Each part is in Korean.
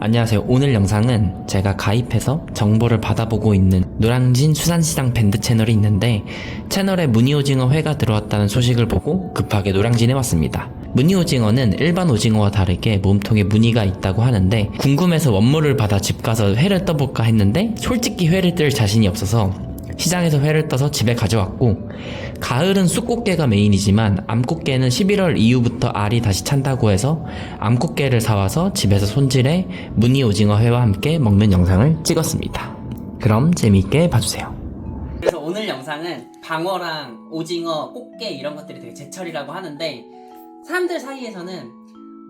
안녕하세요. 오늘 영상은 제가 가입해서 정보를 받아보고 있는 노량진 수산시장 밴드 채널이 있는데 채널에 무늬오징어 회가 들어왔다는 소식을 보고 급하게 노량진에 왔습니다. 무늬오징어는 일반 오징어와 다르게 몸통에 무늬가 있다고 하는데 궁금해서 원물을 받아 집 가서 회를 떠볼까 했는데 솔직히 회를 뜰 자신이 없어서 시장에서 회를 떠서 집에 가져왔고, 가을은 쑥꽃게가 메인이지만 암꽃게는 11월 이후부터 알이 다시 찬다고 해서 암꽃게를 사와서 집에서 손질해 무늬 오징어 회와 함께 먹는 영상을 찍었습니다. 그럼 재미있게 봐주세요. 그래서 오늘 영상은 방어랑 오징어, 꽃게 이런 것들이 되게 제철이라고 하는데 사람들 사이에서는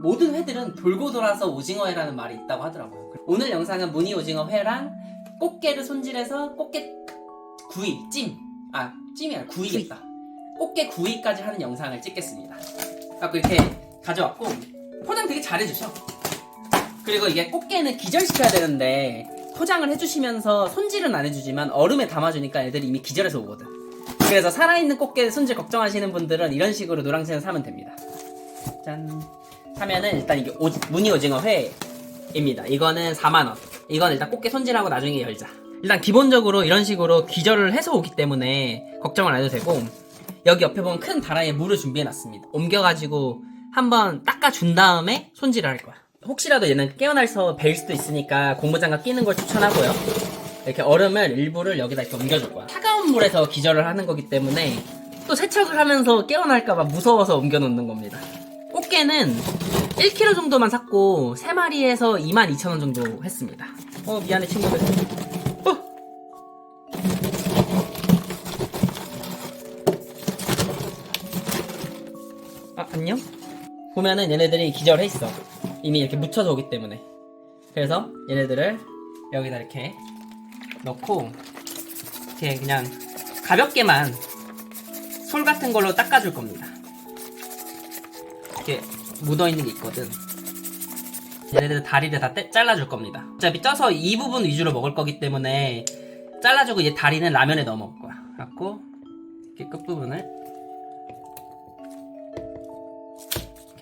모든 회들은 돌고 돌아서 오징어회라는 말이 있다고 하더라고요. 오늘 영상은 무늬 오징어 회랑 꽃게를 손질해서 꽃게 구이, 찜이 아니라 구이겠다. 꽃게 구이까지 하는 영상을 찍겠습니다. 그래서 이렇게 가져왔고 포장 되게 잘해주셔. 그리고 이게 꽃게는 기절시켜야 되는데 포장을 해주시면서 손질은 안 해주지만 얼음에 담아주니까 애들이 이미 기절해서 오거든. 그래서 살아있는 꽃게 손질 걱정하시는 분들은 이런 식으로 노량진에서 사면 됩니다. 짠. 사면은 일단 이게 무늬 오징어 회입니다. 이거는 4만원. 이건 일단 꽃게 손질하고 나중에 열자. 일단 기본적으로 이런 식으로 기절을 해서 오기 때문에 걱정을 안 해도 되고, 여기 옆에 보면 큰 다라이에 물을 준비해놨습니다. 옮겨가지고 한번 닦아준 다음에 손질을 할 거야. 혹시라도 얘는 깨어나서 벨 수도 있으니까 고무장갑 끼는 걸 추천하고요. 이렇게 얼음을 일부를 여기다 이렇게 옮겨줄 거야. 차가운 물에서 기절을 하는 거기 때문에 또 세척을 하면서 깨어날까봐 무서워서 옮겨놓는 겁니다. 꽃게는 1kg 정도만 샀고 3마리에서 22,000원 정도 했습니다. 미안해 친구들. 안녕? 보면은 얘네들이 기절해 있어. 이미 이렇게 묻혀서 오기 때문에. 그래서 얘네들을 여기다 이렇게 넣고 이렇게 그냥 가볍게만 솔 같은 걸로 닦아줄 겁니다. 이렇게 묻어있는 게 있거든. 얘네들 다리를 다 잘라줄 겁니다. 어차피 쪄서 이 부분 위주로 먹을 거기 때문에 잘라주고 얘 다리는 라면에 넣어 먹을 거야. 그래갖고 이렇게 끝부분을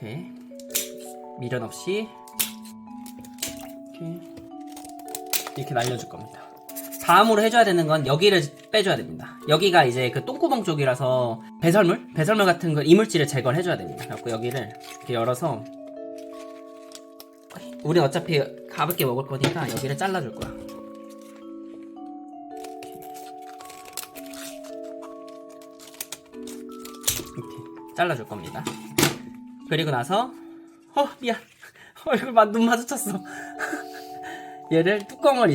이렇게 미련 없이 이렇게 날려줄 겁니다. 다음으로 해줘야 되는 건 여기를 빼줘야 됩니다. 여기가 이제 그 똥구멍 쪽이라서 배설물 같은 거 이물질을 제거를 해줘야 됩니다. 그래갖고 여기를 이렇게 열어서, 우리 어차피 가볍게 먹을 거니까 여기를 잘라줄 거야. 이렇게 잘라줄 겁니다. 그리고 나서 미안. 이거 눈 마주쳤어. 얘를 뚜껑을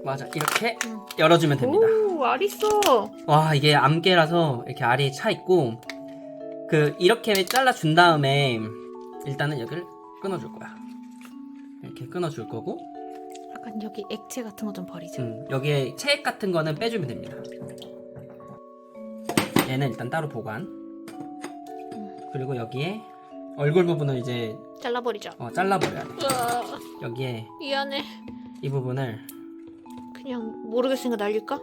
맞아 이렇게 열어주면 됩니다. 오, 알 있어. 와, 이게 암깨라서 이렇게 알이 차 있고, 이렇게 잘라준 다음에 일단은 여기를 끊어줄 거야. 이렇게 끊어줄 거고, 약간 여기 액체 같은 거 좀 버리자. 여기에 체액 같은 거는 빼주면 됩니다. 얘는 일단 따로 보관. 그리고 여기에 얼굴 부분을 이제 잘라버리자. 잘라버려야 돼. 으아, 여기에 미안해. 이 부분을 그냥 모르겠으니까 날릴까?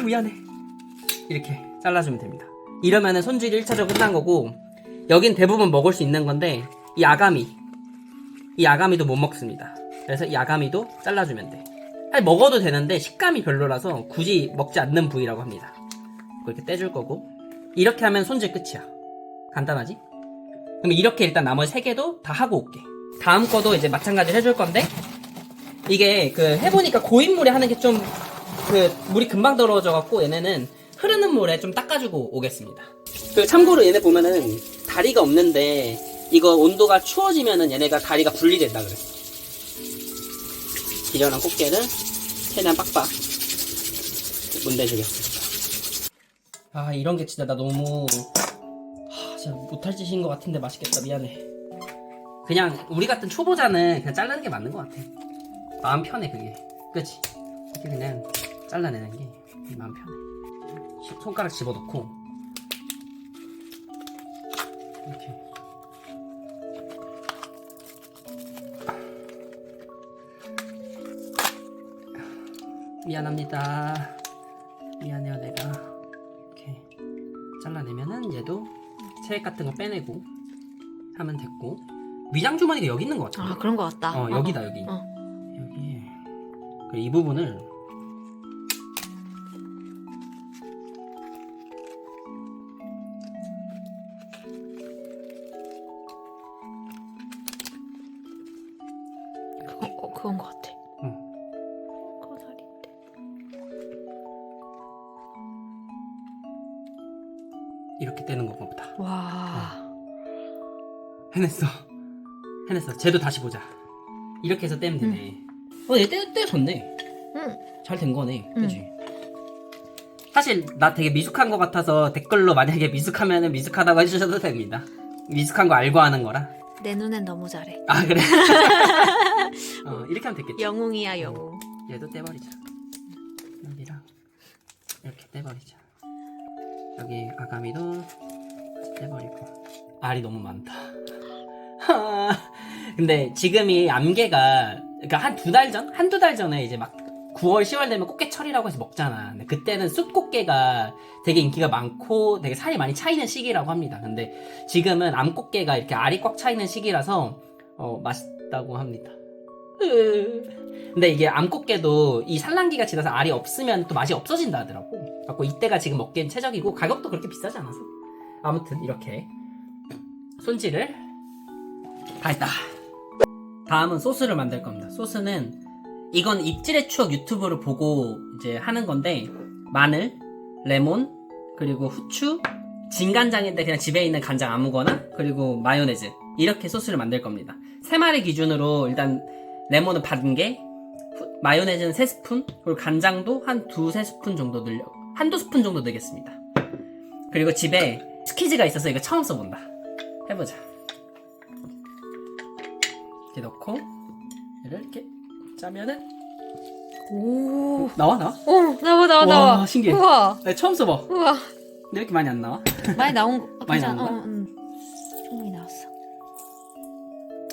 미안해. 이렇게 잘라주면 됩니다. 이러면은 손질이 1차적으로 끝난 거고, 여긴 대부분 먹을 수 있는 건데 이 아가미도 못 먹습니다. 그래서 이 아가미도 잘라주면 돼. 사실 먹어도 되는데 식감이 별로라서 굳이 먹지 않는 부위라고 합니다. 이렇게 떼줄 거고, 이렇게 하면 손질 끝이야. 간단하지? 그럼 이렇게 일단 나머지 3개도 다 하고 올게. 다음 거도 이제 마찬가지로 해줄 건데, 이게 해보니까 고인물에 하는 게 좀 물이 금방 더러워져갖고 얘네는 흐르는 물에 좀 닦아주고 오겠습니다. 참고로 얘네 보면은 다리가 없는데 이거 온도가 추워지면은 얘네가 다리가 분리된다 그랬어. 기절한 꽃게를 최대한 빡빡 문대주겠습니다. 이런 게 진짜 나 너무 진짜 못할 짓인 것 같은데 맛있겠다. 미안해. 그냥 우리 같은 초보자는 그냥 자르는 게 맞는 것 같아. 마음 편해 그게. 그치? 이렇게 그냥 잘라내는 게 마음 편해. 손가락 집어넣고 이렇게 미안합니다. 미안해요 내가. 이렇게 잘라내면은 얘도 체액 같은 거 빼내고 하면 됐고, 위장 주머니가 여기 있는 것 같아. 아 그런 거 같다. 여기다 여기. 어. 여기 이 부분을 그건 거 같아. 응. 꼬다리인데. 이렇게 떼는 건가 보다. 와. 해냈어. 쟤도 다시 보자. 이렇게 해서 떼면 되네. 얘 떼졌네. 응. 잘 된 거네. 응. 그치? 사실 나 되게 미숙한 거 같아서 댓글로 만약에 미숙하면은 미숙하다고 해주셔도 됩니다. 미숙한 거 알고 하는 거라. 내 눈엔 너무 잘해. 아 그래? 이렇게 하면 됐겠지. 영웅이야 영웅. 얘도 떼버리자. 여기랑 이렇게 떼버리자. 여기 아가미도 같이 떼버리고. 알이 너무 많다. 근데 지금이 암개가, 그러니까 한두 달 전에 이제 막 9월, 10월 되면 꽃게철이라고 해서 먹잖아. 근데 그때는 쑥꽃게가 되게 인기가 많고 되게 살이 많이 차이는 시기라고 합니다. 근데 지금은 암꽃게가 이렇게 알이 꽉 차이는 시기라서 맛있다고 합니다. 근데 이게 암꽃게도 이 산란기가 지나서 알이 없으면 또 맛이 없어진다 하더라고. 그래서 이때가 지금 먹기엔 최적이고 가격도 그렇게 비싸지 않아서. 아무튼 이렇게 손질을 다 했다. 다음은 소스를 만들 겁니다. 소스는 이건 입질의 추억 유튜브를 보고 이제 하는 건데, 마늘, 레몬, 그리고 후추, 진간장인데 그냥 집에 있는 간장 아무거나, 그리고 마요네즈, 이렇게 소스를 만들 겁니다. 3마리 기준으로 일단 레몬은 반 개, 마요네즈는 3스푼, 그리고 간장도 한 2-3스푼 정도 한두 스푼 정도 넣겠습니다. 그리고 집에 스키즈가 있어서 이거 처음 써본다. 해보자. 이렇게 넣고 얘를 이렇게 짜면은 오. 나와. 나와. 와, 신기해. 우와. 나 처음 써봐. 우와. 근데 이렇게 많이 안 나와? 많이 나온 거. 많이 괜찮아. 나온 거야? 응. 충분히 나왔어.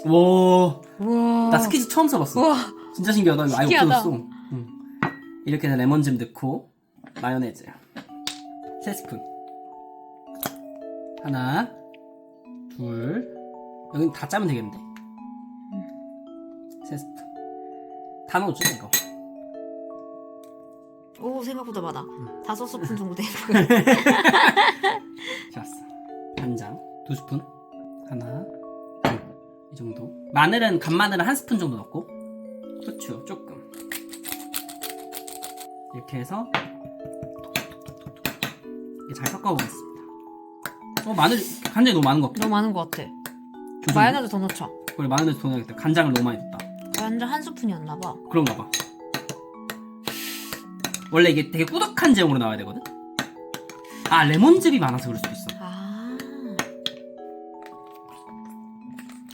와, 우와. 나 스키즈 처음 써봤어. 우와. 진짜 신기하다. 이거 아예 신기하다. 없어졌어. 이렇게 해서 레몬즙 넣고 마요네즈 3스푼, 하나, 둘, 여긴 다 짜면 되겠는데? 3스푼 다 넣어줘 이거. 오 생각보다 많아. 5스푼 정도 돼. 좋았어. 간장 2스푼, 하나, 둘, 이 정도. 마늘은 간마늘은 1스푼 정도 넣고, 후추 조금. 이렇게 해서 이렇게 잘 섞어보겠습니다. 마늘 간장이 너무 많은 것 같아. 너무 많은 거 같아. 조정. 마요네즈 더 넣자. 그래, 마요네즈 더 넣어야겠다. 간장을 너무 많이 넣었다. 완전 한 스푼이었나 봐. 그런가 봐. 원래 이게 되게 꾸덕한 제형으로 나와야 되거든? 아, 레몬즙이 많아서 그럴 수도 있어. 아.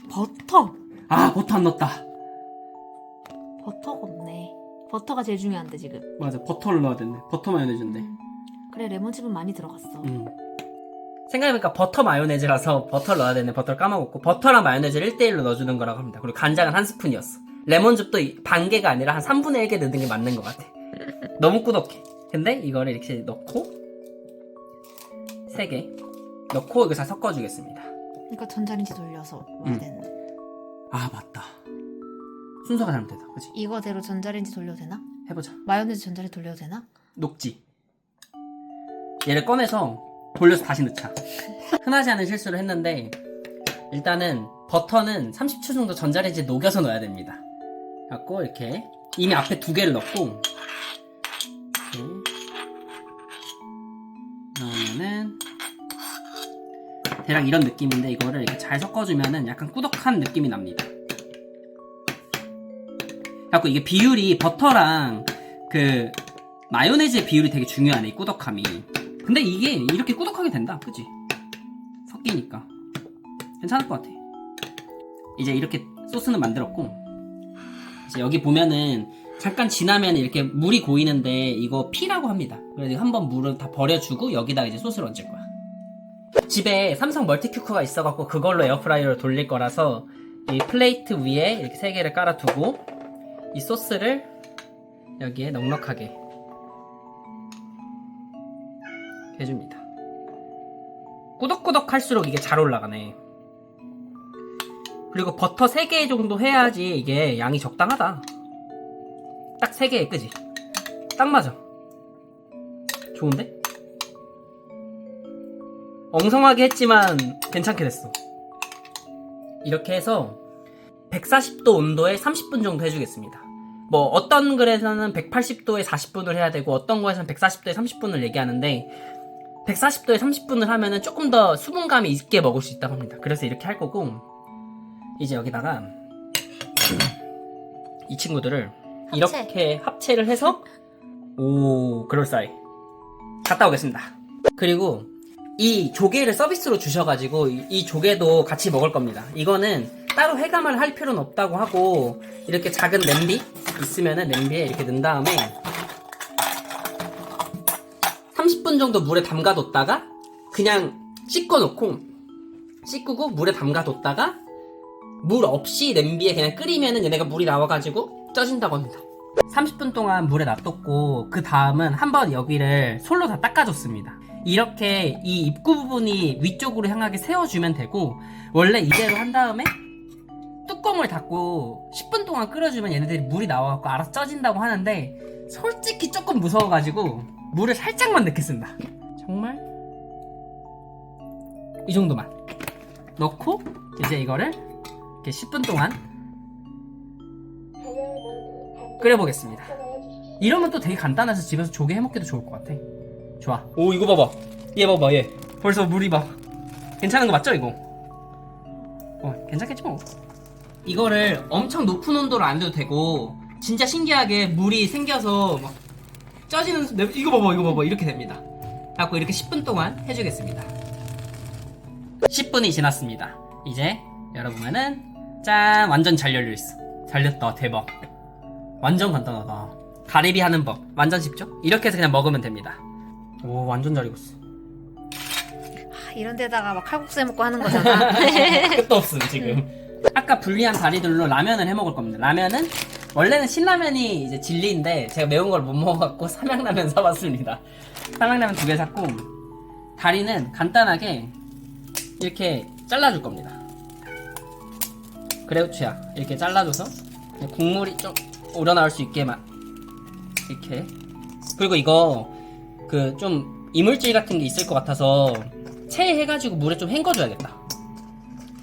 버터. 아, 버터 안 넣었다. 버터가 없네. 버터가 제일 중요한데 지금. 맞아, 버터를 넣어야 됐네. 버터 마요네즈인데. 그래 레몬즙은 많이 들어갔어. 생각해보니까 버터 마요네즈라서 버터를 넣어야 되네. 버터를 까먹었고, 버터랑 마요네즈를 1대1로 넣어주는 거라고 합니다. 그리고 간장은 1스푼이었어. 레몬즙도 반 개가 아니라 한 3분의 1개 넣는 게 맞는 것 같아. 너무 꾸덕해. 근데 이거를 이렇게 넣고 3개 넣고 이거 잘 섞어주겠습니다. 그러니까 전자레인지 돌려서 넣어야 되는. 아, 맞다. 순서가 잘못됐다. 그치? 이거대로 전자레인지 돌려도 되나? 해보자. 마요네즈 전자레인지 돌려도 되나? 녹지. 얘를 꺼내서 돌려서 다시 넣자. 흔하지 않은 실수를 했는데, 일단은 버터는 30초 정도 전자레인지에 녹여서 넣어야 됩니다. 갖고 이렇게 이미 앞에 2개를 넣고 이렇게 넣으면은 대략 이런 느낌인데, 이거를 이렇게 잘 섞어주면은 약간 꾸덕한 느낌이 납니다. 갖고 이게 비율이 버터랑 그 마요네즈의 비율이 되게 중요하네, 이 꾸덕함이. 근데 이게 이렇게 꾸덕하게 된다, 그치? 섞이니까 괜찮을 것 같아. 이제 이렇게 소스는 만들었고, 이제 여기 보면은 잠깐 지나면 이렇게 물이 고이는데 이거 피라고 합니다. 그래서 한번 물을 다 버려주고 여기다가 이제 소스를 얹을 거야. 집에 삼성 멀티큐커가 있어갖고 그걸로 에어프라이어를 돌릴 거라서 이 플레이트 위에 이렇게 3개를 깔아두고 이 소스를 여기에 넉넉하게 해줍니다. 꾸덕꾸덕 할수록 이게 잘 올라가네. 그리고 버터 3개 정도 해야지 이게 양이 적당하다. 딱 3개, 그지? 딱 맞아. 좋은데? 엉성하게 했지만 괜찮게 됐어. 이렇게 해서 140도 온도에 30분 정도 해주겠습니다. 뭐 어떤 글에서는 180도에 40분을 해야 되고 어떤 거에서는 140도에 30분을 얘기하는데 140도에 30분을 하면은 조금 더 수분감이 있게 먹을 수 있다고 합니다. 그래서 이렇게 할 거고, 이제 여기다가 이 친구들을 합체. 이렇게 합체를 해서 오, 그럴싸해. 갔다 오겠습니다. 그리고 이 조개를 서비스로 주셔가지고 이 조개도 같이 먹을 겁니다. 이거는 따로 해감을 할 필요는 없다고 하고 이렇게 작은 냄비 있으면은 냄비에 이렇게 넣은 다음에 30분 정도 물에 담가뒀다가 그냥 씻고 물에 담가뒀다가 물 없이 냄비에 그냥 끓이면은 얘네가 물이 나와가지고 쪄진다고 합니다. 30분 동안 물에 놔뒀고 그 다음은 한번 여기를 솔로 다 닦아줬습니다. 이렇게 이 입구 부분이 위쪽으로 향하게 세워주면 되고, 원래 이대로 한 다음에 뚜껑을 닫고 10분 동안 끓여주면 얘네들이 물이 나와갖고 알아서 쪄진다고 하는데 솔직히 조금 무서워가지고 물을 살짝만 넣겠습니다. 정말 이 정도만 넣고 이제 이거를 이렇게 10분 동안 끓여보겠습니다. 이러면 또 되게 간단해서 집에서 조개 해먹기도 좋을 것 같아. 좋아. 오, 이거 봐봐. 얘 봐봐, 얘. 벌써 물이 봐. 괜찮은 거 맞죠, 이거? 괜찮겠지 뭐. 이거를 엄청 높은 온도로 안 돼도 되고 진짜 신기하게 물이 생겨서 막 쪄지는, 이거 봐봐, 이렇게 됩니다. 갖고 이렇게 10분 동안 해주겠습니다. 10분이 지났습니다. 이제 열어보면은 짠, 완전 잘 열려있어. 잘 됐다, 대박. 완전 간단하다. 가리비 하는 법 완전 쉽죠? 이렇게 해서 그냥 먹으면 됩니다. 오, 완전 잘 익었어. 이런 데다가 막 칼국수 해 먹고 하는 거잖아. 끝도 없음 지금. 아까 분리한 다리들로 라면을 해 먹을 겁니다. 라면은 원래는 신라면이 이제 진리인데 제가 매운 걸 못 먹어갖고 삼양라면 사봤습니다. 삼양라면 2개 샀고 다리는 간단하게 이렇게 잘라줄 겁니다. 그래우추야 이렇게 잘라줘서 국물이 좀 우러나올 수 있게만 이렇게. 그리고 이거 그 좀 이물질 같은 게 있을 것 같아서 체해가지고 물에 좀 헹궈줘야겠다.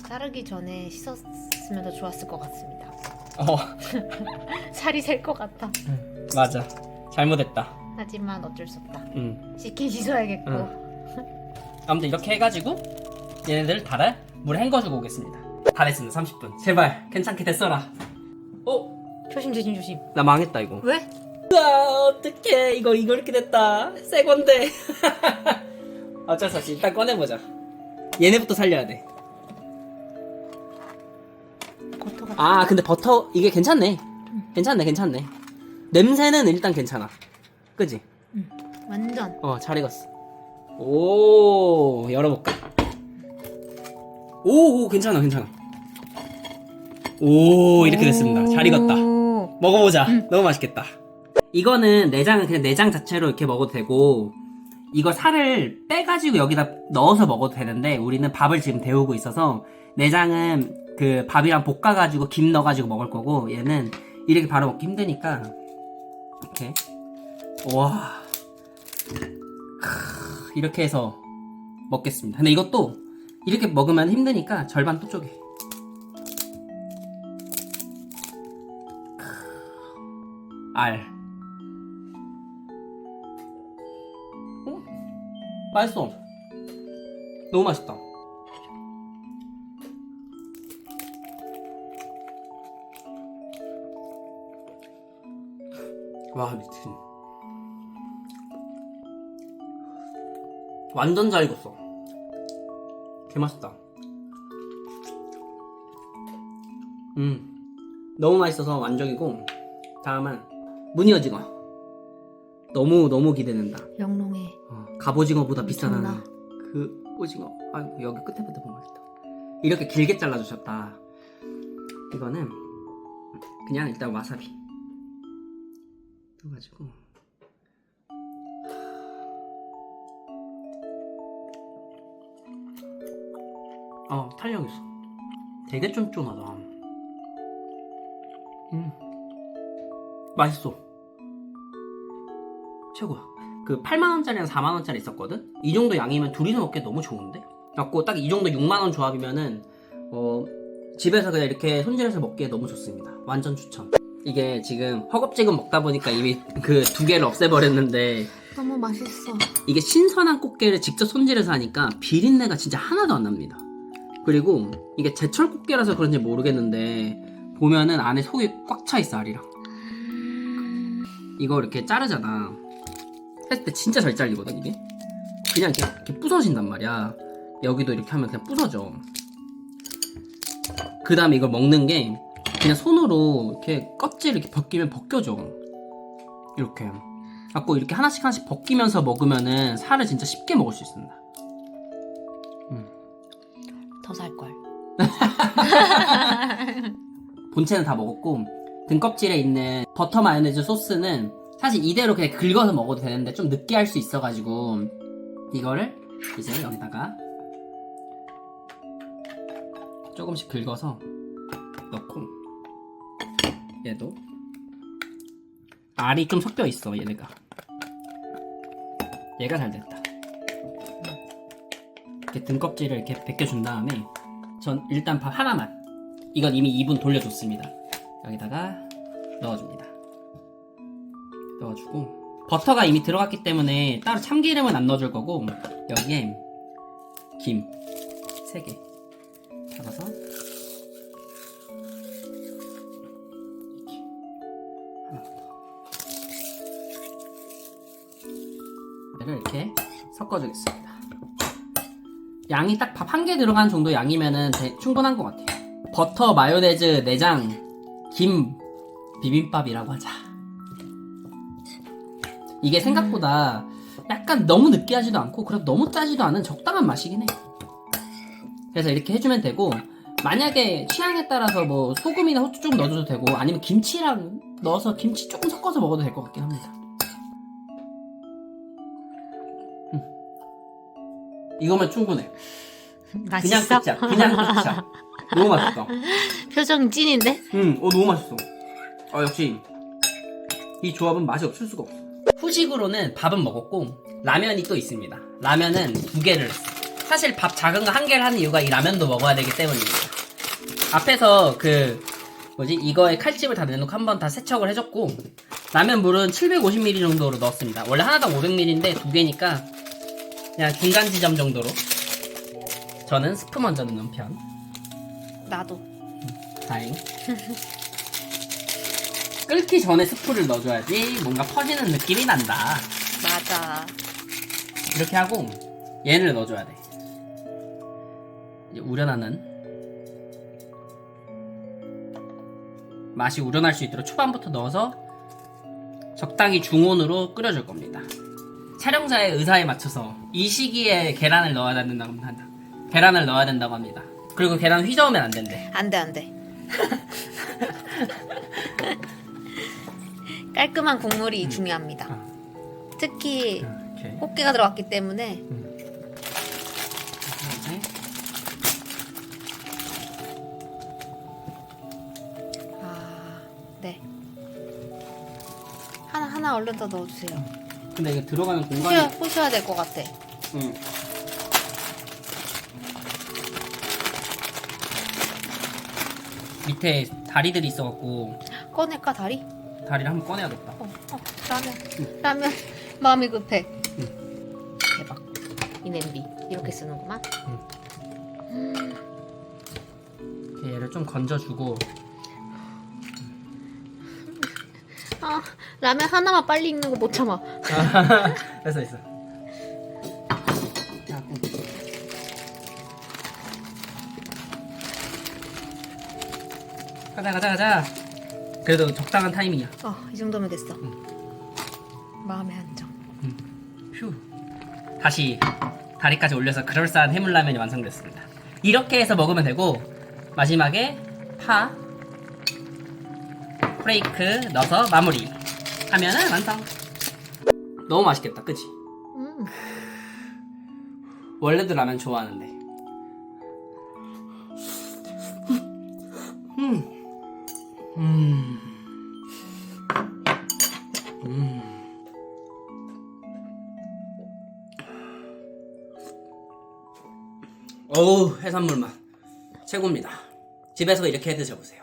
자르기 전에 씻었으면 더 좋았을 것 같습니다. 어 살이 셀 것 같아. 맞아, 잘못했다. 하지만 어쩔 수 없다. 씻긴 응. 씻어야겠고. 아무튼 이렇게 해가지고 얘네들 달아 물에 헹궈주고 오겠습니다. 다 됐습니다. 30분. 제발 괜찮게 됐어라. 조심 조심 조심. 나 망했다 이거. 왜? 우와, 어떡해. 이거 이렇게 됐다. 새 건데. 어쩔 수 없이 일단 꺼내보자. 얘네부터 살려야 돼. 버터가. 아, 근데 버터 이게 괜찮네. 괜찮네. 냄새는 일단 괜찮아. 그지? 완전. 잘 익었어. 오, 열어볼까? 오, 괜찮아. 오, 이렇게 됐습니다. 잘 익었다. 오. 먹어보자. 너무 맛있겠다. 이거는 내장은 그냥 내장 자체로 이렇게 먹어도 되고, 이거 살을 빼가지고 여기다 넣어서 먹어도 되는데, 우리는 밥을 지금 데우고 있어서 내장은 그 밥이랑 볶아가지고 김 넣어가지고 먹을 거고, 얘는 이렇게 바로 먹기 힘드니까 이렇게. 와, 이렇게 해서 먹겠습니다. 근데 이것도 이렇게 먹으면 힘드니까 절반 또 쪼개. 알. 맛있어. 너무 맛있다. 와, 미친. 완전 잘 익었어. 개맛있다. 너무 맛있어서 완족이고, 다음은 무늬오징어. 너무 기대된다. 영롱해. 갑오징어보다 비싸다는 엄청나. 그 오징어. 아이고, 여기 끝에부터 보면 맛있다. 이렇게 길게 잘라주셨다. 이거는 그냥 일단 와사비 넣어가지고. 탄력 있어. 되게 쫀쫀하다. 맛있어. 최고야. 그 8만원짜리랑 4만원짜리 있었거든? 이 정도 양이면 둘이서 먹기 너무 좋은데? 갖고 딱 이 정도 6만원 조합이면은 집에서 그냥 이렇게 손질해서 먹기에 너무 좋습니다. 완전 추천. 이게 지금 허겁지겁 먹다 보니까 이미 그 2개를 없애버렸는데 너무 맛있어. 이게 신선한 꽃게를 직접 손질해서 하니까 비린내가 진짜 하나도 안 납니다. 그리고 이게 제철 꽃게라서 그런지 모르겠는데 보면은 안에 속이 꽉 차 있어, 알이랑. 이거 이렇게 자르잖아. 했을 때 진짜 잘 잘리거든, 이게. 그냥 이렇게 부서진단 말이야. 여기도 이렇게 하면 그냥 부서져. 그 다음에 이걸 먹는 게 그냥 손으로 이렇게 껍질을 이렇게 벗기면 벗겨져. 이렇게. 갖고 이렇게 하나씩 벗기면서 먹으면은 살을 진짜 쉽게 먹을 수 있습니다. 더 살걸. 본체는 다 먹었고 등껍질에 있는 버터 마요네즈 소스는 사실 이대로 그냥 긁어서 먹어도 되는데 좀 느끼할 수 있어가지고 이거를 이제 여기다가 조금씩 긁어서 넣고 얘도 알이 좀 섞여 있어. 얘가 잘 됐다. 이렇게 등껍질을 이렇게 벗겨준 다음에 전 일단 밥 하나만, 이건 이미 2분 돌려줬습니다. 여기다가 넣어줍니다. 넣어주고 버터가 이미 들어갔기 때문에 따로 참기름은 안 넣어줄 거고 여기에 김 3개 잡아서 이렇게 하나 더 얘를 이렇게 섞어주겠습니다. 양이 딱 밥 1개 들어간 정도 양이면은 충분한 것 같아요. 버터, 마요네즈, 내장, 김 비빔밥이라고 하자. 이게 생각보다 약간 너무 느끼하지도 않고 그래도 너무 짜지도 않은 적당한 맛이긴 해. 그래서 이렇게 해주면 되고, 만약에 취향에 따라서 뭐 소금이나 후추 좀 넣어줘도 되고 아니면 김치랑 넣어서 김치 조금 섞어서 먹어도 될 것 같긴 합니다. 이거면 충분해. 그냥 맛있어? 끝이야. 그냥 끝이야. 너무 맛있어. 표정 찐인데? 너무 맛있어. 역시 이 조합은 맛이 없을 수가 없어. 후식으로는 밥은 먹었고 라면이 또 있습니다. 라면은 2개를 했어. 사실 밥 작은 거 1개를 하는 이유가 이 라면도 먹어야 되기 때문입니다. 앞에서 이거에 칼집을 다 내놓고 한번 다 세척을 해줬고 라면 물은 750ml 정도로 넣었습니다. 원래 하나당 500ml인데 2개니까 그냥 중간 지점 정도로. 저는 스프 먼저 넣는 편. 나도. 다행. 끓기 전에 스프를 넣어줘야지 뭔가 퍼지는 느낌이 난다. 맞아. 이렇게 하고 얘를 넣어줘야 돼. 이제 우려나는 맛이 우러날 수 있도록 초반부터 넣어서 적당히 중온으로 끓여줄 겁니다. 촬영자의 의사에 맞춰서 이 시기에 계란을 넣어야 된다고 합니다. 계란을 넣어야 된다고 합니다. 그리고 계란 휘저으면 안 된대. 안 돼. 깔끔한 국물이 중요합니다. 특히 이렇게. 꽃게가 들어갔기 때문에. 이제 네. 하나 얼른 더 넣어주세요. 근데 이게 들어가는 공간이 호셔야 될 것 같아. 밑에 다리들이 있어갖고 꺼낼까 다리? 다리를 한번 꺼내야겠다. 라면 마음이 급해. 대박. 이 냄비 이렇게 쓰는구만. 이렇게 얘를 좀 건져주고. 라면 하나만 빨리 익는 거 못 참아. 됐어. 하고. 가자. 그래도 적당한 타이밍이야. 이 정도면 됐어. 마음의 안정. 휴. 다시 다리까지 올려서 그럴싸한 해물라면이 완성됐습니다. 이렇게 해서 먹으면 되고 마지막에 파, 프레이크 넣어서 마무리 하면은 완성. 너무 맛있겠다, 그치? 원래도 라면 좋아하는데 어우, 해산물 맛 최고입니다. 집에서 이렇게 해 드셔보세요.